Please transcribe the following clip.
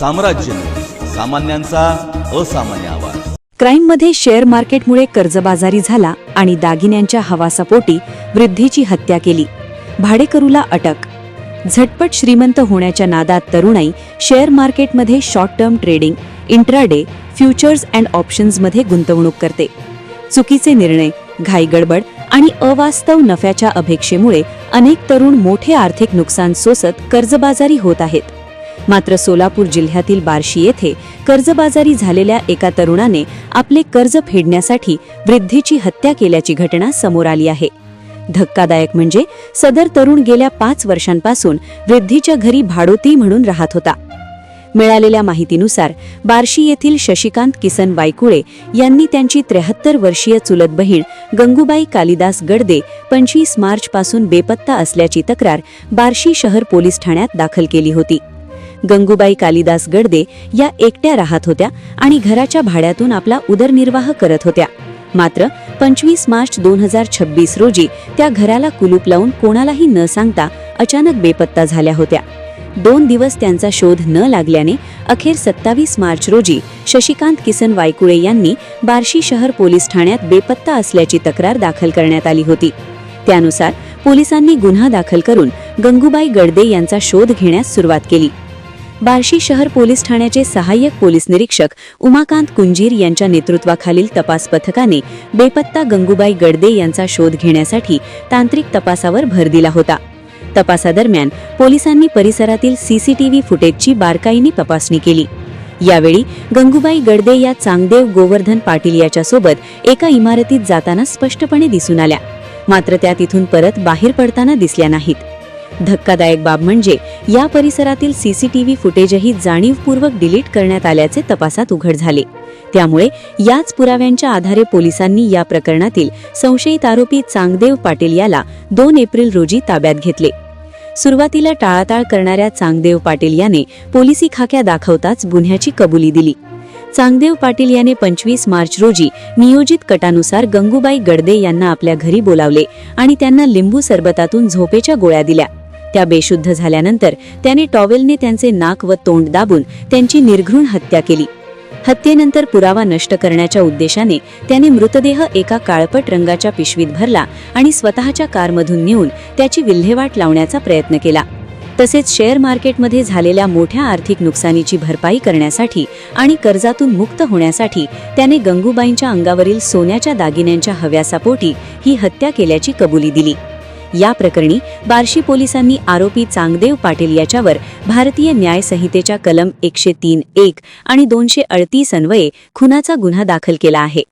साम्राज्य, सामान्यांचा असामान्य आवाज। क्राईममध्ये शेअर मार्केटमुळे कर्जबाजारी झाला आणि दागिन्यांच्या हवासापोटी वृद्धीची हत्या केली। भाडेकरूला अटक। झटपट श्रीमंत होण्याच्या नादात तरुणाई शेअर मार्केटमध्ये short term trading, intraday, futures and ऑप्शन्समध्ये गुंतवणूक करते। चुकीचे निर्णय, घाईगडबड आणि अवास्तव नफ्याच्या अपेक्षेमुळे अनेक तरुण मोठे आर्थिक नुकसान सोसत कर्जबाजारी होत आहेत। मात्र सोलापूर जिल्ह्यातील बार्शी येथे कर्जबाजारी झालेल्या एका तरुणाने आपले कर्ज फेडण्यासाठी वृद्धीची हत्या केल्याची घटना समोर आली आहे। धक्कादायक म्हणजे सदर तरुण गेल्या 5 वर्षांपासून वृद्धीच्या घरी भाडोत्री म्हणून राहत होता। मिळालेल्या माहितीनुसार बार्शी येथील शशिकांत किसन वायकुळे यांनी त्यांची 73 वर्षीय चुलत बहीण गंगूबाई कालिदास गडदे 25 मार्च पासून बेपत्ता असल्याची तक्रार बार्शी शहर पोलीस ठाण्यात दाखल केली होती। गंगूबाई कालिदास गडदे या एकट्या राहत होत्या आणि घराच्या भाड्यातून आपला उदरनिर्वाह करत होत्या। मात्र 25 मार्च 2026 रोजी त्या घराला कुलूप लावून कोणालाही न सांगता अचानक बेपत्ता झाल्या होत्या। 2 दिवस त्यांचा शोध न लागल्याने अखेर 27 मार्च रोजी शशिकांत किसन वायकुळे यांनी बार्शी शहर पोलीस ठाण्यात बेपत्ता असल्याची तक्रार दाखल करण्यात आली होती। त्यानुसार पोलिसांनी गुन्हा दाखल करून गंगूबाई गडदे यांचा शोध घेण्यास सुरुवात केली। बार्शी शहर पोलीस ठाण्याचे सहाय्यक पोलीस निरीक्षक उमाकांत कुंजीर यांच्या नेतृत्वाखालील तपास पथकाने बेपत्ता गंगूबाई गडदे यांचा शोध घेण्यासाठी तांत्रिक तपासावर भर दिला होता। तपासादरम्यान पोलिसांनी परिसरातील सीसीटीव्ही फुटेजची बारकाईने तपासणी केली। यावेळी गंगूबाई गडदे या चांगदेव गोवर्धन पाटील याच्यासोबत एका इमारतीत जाताना स्पष्टपणे दिसून आल्या, मात्र त्या तिथून परत बाहेर पडताना दिसल्या नाहीत। धक्कादायक बाब म्हणजे या परिसरातील सीसीटीव्ही फुटेजही जाणीवपूर्वक डिलीट करण्यात आल्याचे तपासात उघड झाले। त्यामुळे याच पुराव्यांच्या आधारे पोलिसांनी या प्रकरणातील संशयित आरोपी चांगदेव पाटील याला 2 एप्रिल रोजी ताब्यात घेतले। सुरुवातीला टाळाटाळ करणाऱ्या चांगदेव पाटील याने पोलिसी खाक्या दाखवताच गुन्ह्याची कबुली दिली। चांगदेव पाटील याने 25 मार्च रोजी नियोजित कटानुसार गंगूबाई गडदे यांना आपल्या घरी बोलावले आणि त्यांना लिंबू सरबतातून झोपेच्या गोळ्या दिल्या। त्या बेशुद्ध झाल्यानंतर त्याने टॉवेलने त्यांचे नाक व तोंड दाबून त्यांची निर्घृण हत्या केली। हत्येनंतर पुरावा नष्ट करण्याच्या उद्देशाने त्याने मृतदेह एका काळपट रंगाच्या पिशवीत भरला आणि स्वतःच्या कारमधून नेऊन त्याची विल्हेवाट लावण्याचा प्रयत्न केला। तसेच शेअर मार्केटमध्ये झालेल्या मोठ्या आर्थिक नुकसानीची भरपाई करण्यासाठी आणि कर्जातून मुक्त होण्यासाठी त्याने गंगूबाईंच्या अंगावरील सोन्याच्या दागिन्यांच्या हव्यासापोटी ही हत्या केल्याची कबुली दिली। या प्रकरणी बार्शी पोलिसांनी आरोपी चांगदेव पाटील याच्यावर भारतीय न्याय संहितेच्या कलम 103(1) आणि 238 अन्वये खुनाचा गुन्हा दाखल केला आहे।